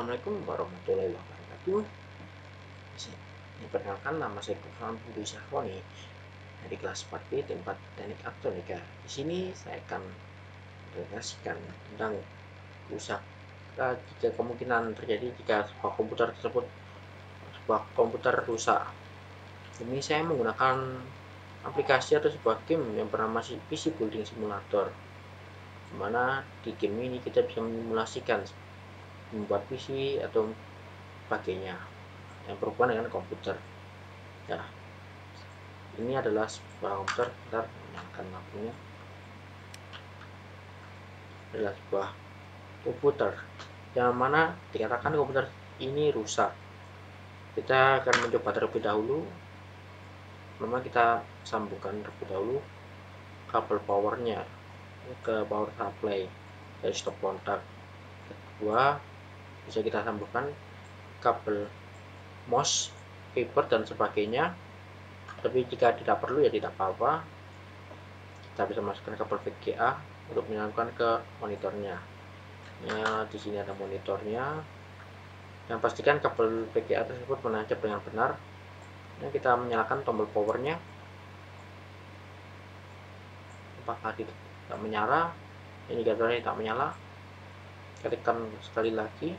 Assalamualaikum warahmatullahi wabarakatuh. Perkenalkan, nama saya Kurhan Budi Syahwani dari kelas 4B tempat teknik elektronika. Di sini saya akan menjelaskan tentang rusak jika kemungkinan terjadi jika sebuah komputer rusak. Ini saya menggunakan aplikasi atau sebuah game yang bernama PC Building Simulator, dimana di game ini kita bisa mesimulasikan membuat PC atau sebagainya yang berhubungan dengan komputer. Ya, ini adalah sebuah komputer. Bentar, menyalakan lampunya. Adalah sebuah komputer yang mana dikatakan komputer ini rusak. Kita akan mencoba terlebih dahulu. Pertama kita sambungkan terlebih dahulu kabel powernya ke power supply dari stop kontak. Kedua, bisa kita sambungkan kabel mouse, keyboard dan sebagainya. Tapi jika tidak perlu ya tidak apa-apa. Kita bisa masukkan kabel VGA untuk menyambungkan ke monitornya. Ya, di sini ada monitornya. Yang pastikan kabel VGA tersebut menancap dengan benar. Nah, kita menyalakan tombol powernya. Apakah tidak menyala? Indikatornya tidak menyala. Ketikkan sekali lagi.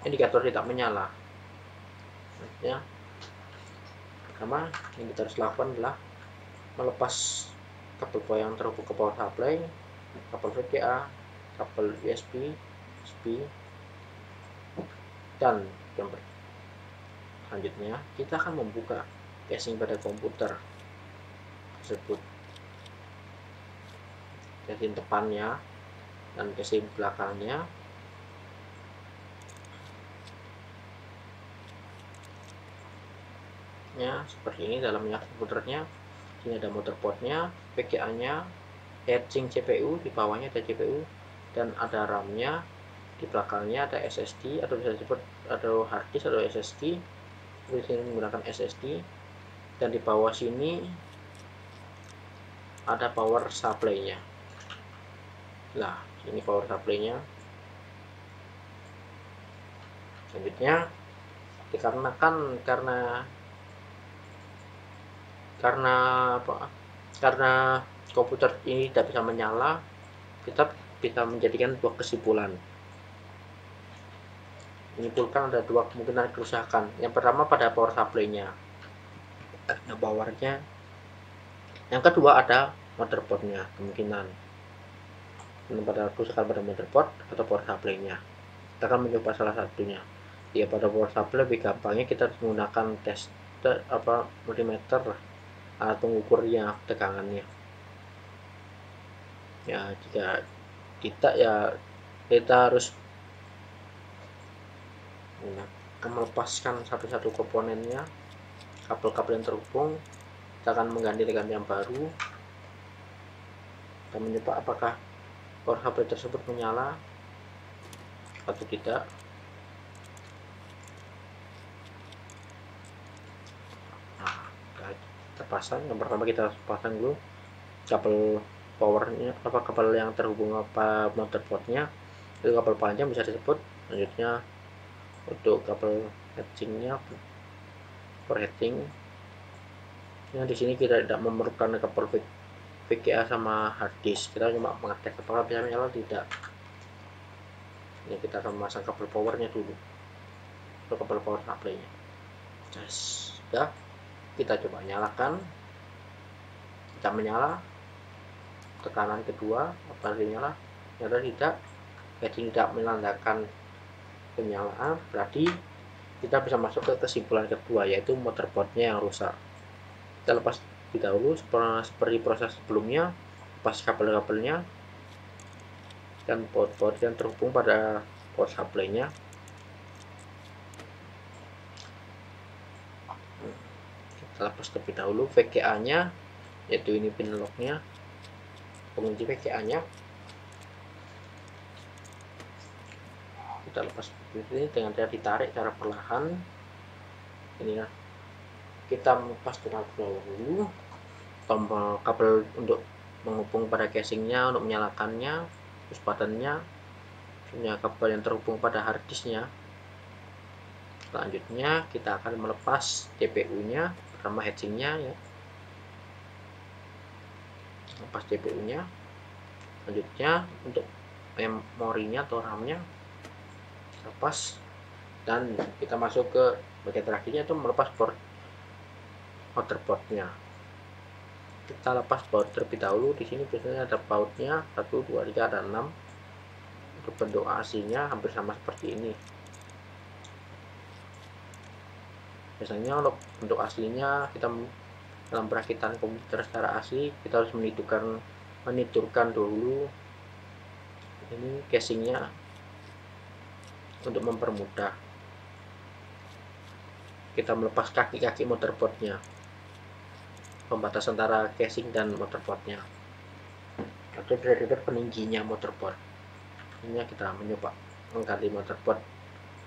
Indikator tidak menyala. Ya, pertama yang kita harus lakukan adalah melepas kabel power yang terhubung ke power supply, kabel VGA, kabel USB, dan jumper. Selanjutnya kita akan membuka casing pada komputer tersebut, casing depannya dan casing belakangnya. Ya, seperti ini dalamnya komputernya. Sini ada motherboardnya, VGA-nya, heatsink CPU, di bawahnya ada CPU, dan ada RAM-nya. Di belakangnya ada SSD atau bisa disebut atau hard disk atau SSD. Di sini menggunakan SSD, dan di bawah sini ada power supply-nya. Nah, ini power supply-nya. Selanjutnya, dikarenakan karena komputer ini tidak bisa menyala, kita bisa menjadikan dua kesimpulan. Menyimpulkan ada dua kemungkinan kerusakan. Yang pertama pada power supply-nya, ada powernya. Yang kedua ada motherboard-nya, kemungkinan pada kerusakan pada motherboard atau power supply-nya. Kita akan mencoba salah satunya. Ya, pada power supply lebih gampangnya kita harus menggunakan tester multimeter alat pengukurnya tegangannya. Ya, jika tidak ya kita harus melepaskan satu-satu komponennya, kabel-kabel yang terhubung. Kita akan mengganti dengan yang baru dan mencoba apakah power supply tersebut menyala atau tidak. Pasang. Yang pertama kita pasang dulu kabel powernya, kabel yang terhubung apa motherboardnya, itu kabel panjang bisa disebut. Selanjutnya untuk kabel heatsinknya, for heatsink. Nah, di sini kita tidak memerlukan kabel VGA sama hard disk, kita cuma mengecek apakah bisa menyala tidak. Ini kita akan memasang kabel powernya dulu, atau kabel power supply-nya. Sudah, kita coba nyalakan. Kita menyala, tekanan kedua apa nyala, ternyata tidak. Jadi tidak menandakan penyalaan, berarti kita bisa masuk ke kesimpulan kedua, yaitu motherboardnya yang rusak. Kita lepas dahulu seperti proses sebelumnya, lepas kabel-kabelnya dan port-port yang terhubung pada power supply-nya. Kita lepas terlebih dahulu VGA-nya, yaitu ini pin lock-nya, pengunci VGA-nya. Kita lepas ini dengan cara ditarik secara perlahan. Ini ya, kita melepas terlebih dahulu tombol kabel untuk menghubung pada casingnya untuk menyalakannya, push buttonnya. punya kabel yang terhubung pada harddisknya. Selanjutnya kita akan melepas CPU-nya bersama heatsinknya ya. Lepas CPU-nya. Selanjutnya untuk memorinya atau RAM-nya lepas, dan kita masuk ke bagian terakhirnya itu melepas board motherboardnya. Kita lepas baut terlebih dahulu. Di sini biasanya ada bautnya 1, 2, 3, ada 6. Untuk bentuk AC-nya hampir sama seperti ini. Biasanya untuk bentuk aslinya kita dalam perakitan komputer secara asli kita harus meniturkan dulu ini casingnya untuk mempermudah kita melepas kaki-kaki motherboardnya, pembatas antara casing dan motherboardnya, atau benar-benar peningginya motherboard. Ini kita mencoba mengganti motherboard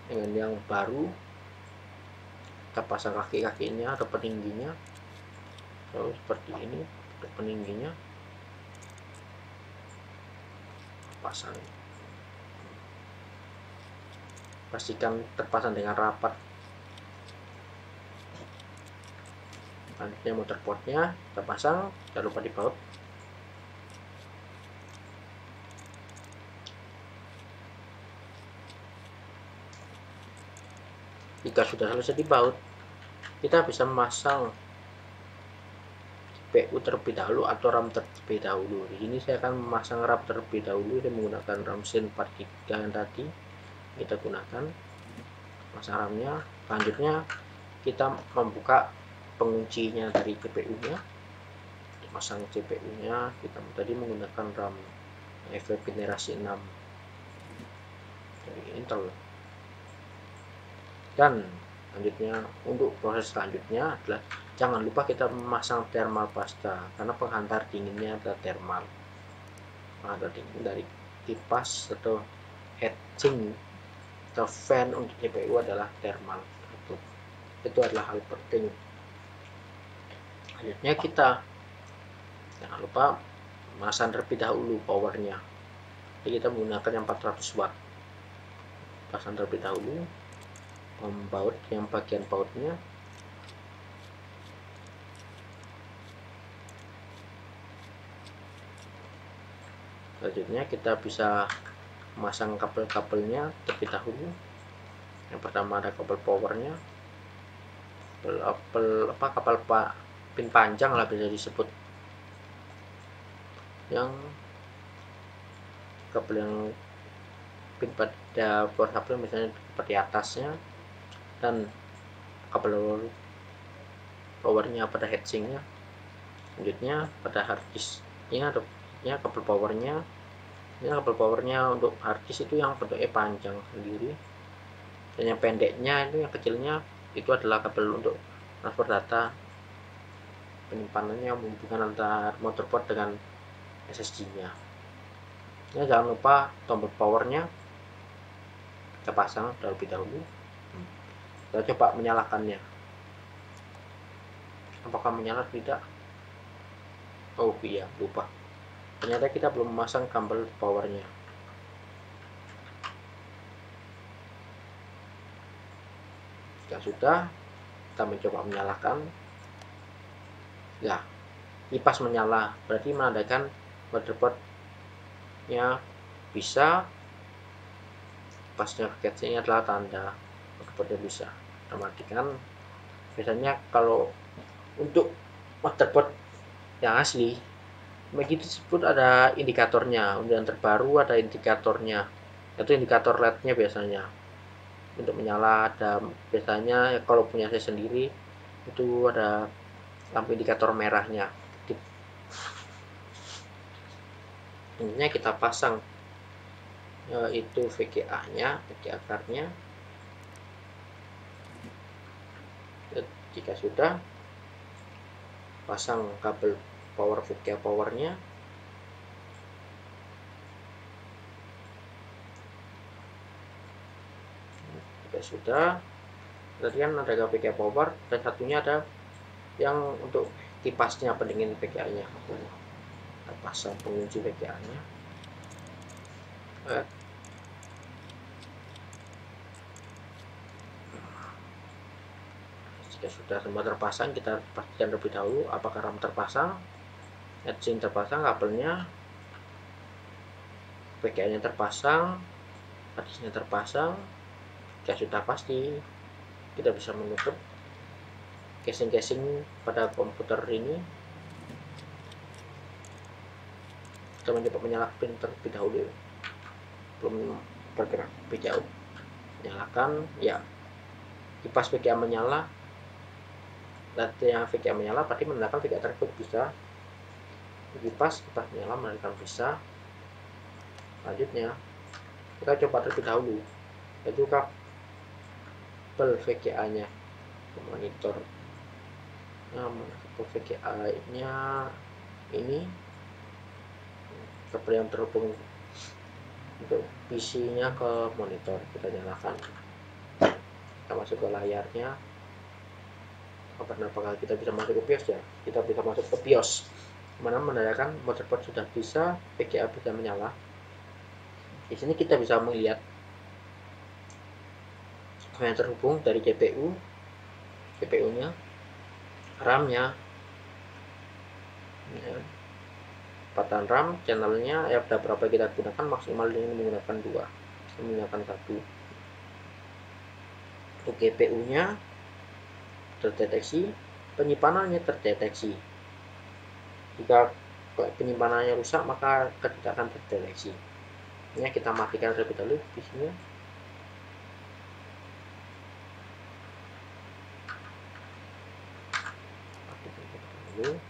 dengan yang baru. Kita pasang kaki-kakinya atau peningginya, lalu seperti ini untuk peningginya pasang. Pastikan terpasang dengan rapat. Selanjutnya motherboardnya kita pasang, jangan lupa dibaut. Jika sudah selesai dibaut, kita bisa memasang CPU terlebih dahulu atau RAM terlebih dahulu. Di sini saya akan memasang RAM terlebih dahulu dan menggunakan RAM Zen 4 GB yang tadi kita gunakan. Pasang RAM-nya. Selanjutnya kita membuka penguncinya dari CPU-nya. Pasang CPU-nya, kita tadi menggunakan RAM FFP generasi 6 dari Intel. Dan selanjutnya untuk proses selanjutnya adalah jangan lupa kita memasang thermal pasta, karena penghantar dinginnya adalah thermal. Penghantar dingin dari kipas atau heatsink atau fan untuk CPU adalah thermal. Itu adalah hal penting. Selanjutnya kita jangan lupa memasang terlebih dahulu powernya. Jadi kita menggunakan yang 400 watt. Pasang terlebih dahulu. Membaut yang bagian bautnya, selanjutnya kita bisa memasang kabel-kabelnya terlebih dahulu. Yang pertama ada kabel powernya, kabel pin panjang lah bisa disebut, yang kabel yang pin pada power supply misalnya seperti atasnya, dan kabel powernya pada heatsinknya. Selanjutnya pada harddisknya ada kabel powernya. Ini kabel powernya untuk harddisk itu yang bentuknya panjang sendiri, dan yang pendeknya itu yang kecilnya itu adalah kabel untuk transfer data penyimpanannya, menghubungkan antara motherboard dengan SSD-nya. Ya, jangan lupa tombol powernya kita pasang terlebih dahulu. Kita coba menyalakannya, apakah menyala tidak. Oh iya, lupa, ternyata kita belum memasang kabel powernya. Jika sudah, kita mencoba menyalakan. Ya, kipas menyala, berarti menandakan motherboardnya bisa. Kipasnya kecilnya adalah tanda motherboardnya bisa. Matikan. Biasanya kalau untuk motherboard yang asli begitu disebut ada indikatornya. Untuk yang terbaru ada indikatornya, itu indikator LED-nya biasanya. Untuk menyala ada biasanya, kalau punya saya sendiri itu ada lampu indikator merahnya. Ini kita pasang itu VGA-nya, VGA card-nya. Jika sudah, pasang kabel power VGA powernya. Jika sudah, tadi kan ada VGA power dan satunya ada yang untuk kipasnya, pendingin VGA-nya. Kita pasang pengunci VGA-nya. Jika sudah semua terpasang, kita pastikan terlebih dahulu apakah RAM terpasang, heatsink terpasang, kabelnya, VGA nya terpasang, harddisknya terpasang. Jika sudah pasti, kita bisa menutup casing-casing pada komputer ini. Kita mencoba menyalakan printer terlebih dahulu, belum bergerak lebih jauh. Nyalakan, ya, kipas VGA menyala. Yang VGA menyala berarti menandakan VGA tersebut bisa. Kipas menyala menandakan bisa. Selanjutnya kita coba terlebih dahulu, yaitu kabel VGA nya ke monitor. Nah, kabel VGA nya ini kabel yang terhubung untuk PC nya ke monitor. Kita nyalakan, kita masuk ke layarnya. Apakah kita bisa masuk ke BIOS? Ya, kita bisa masuk ke BIOS, mana menandakan motherboard sudah bisa, VGA bisa menyala. Di sini kita bisa melihat yang terhubung dari CPU-nya, RAM-nya, kecepatan RAM, channelnya, ya berapa kita gunakan, maksimal ini menggunakan 2, menggunakan 1. Untuk GPU-nya terdeteksi, penyimpanannya terdeteksi. Jika penyimpanannya rusak, maka tidak akan terdeteksi. Ini kita matikan terlebih dahulu PC-nya.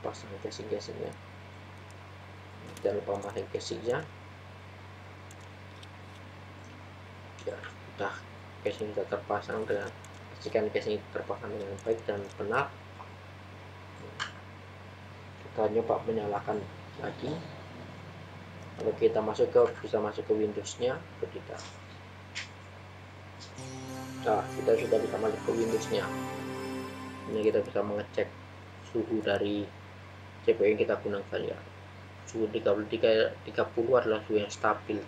Pasang casing-casingnya. Jangan lupa masang casingnya. Ya, sudah casing sudah terpasang dengan, pastikan casing terpasang dengan baik dan benar. Kita nyoba menyalakan lagi. Kalau kita bisa masuk ke Windows-nya atau tidak. Nah, kita sudah bisa masuk ke Windows-nya. Ini kita bisa mengecek suhu dari CPU yang kita gunakan, ya. Suhu 30 adalah suhu yang stabil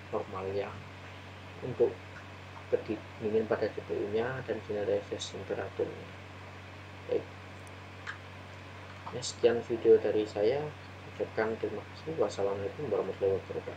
normal, ya, untuk pendingin pada CPU-nya, dan sini ada temperaturnya. Baik. Sekian video dari saya. Ucapkan terima kasih. Wassalamualaikum warahmatullahi wabarakatuh.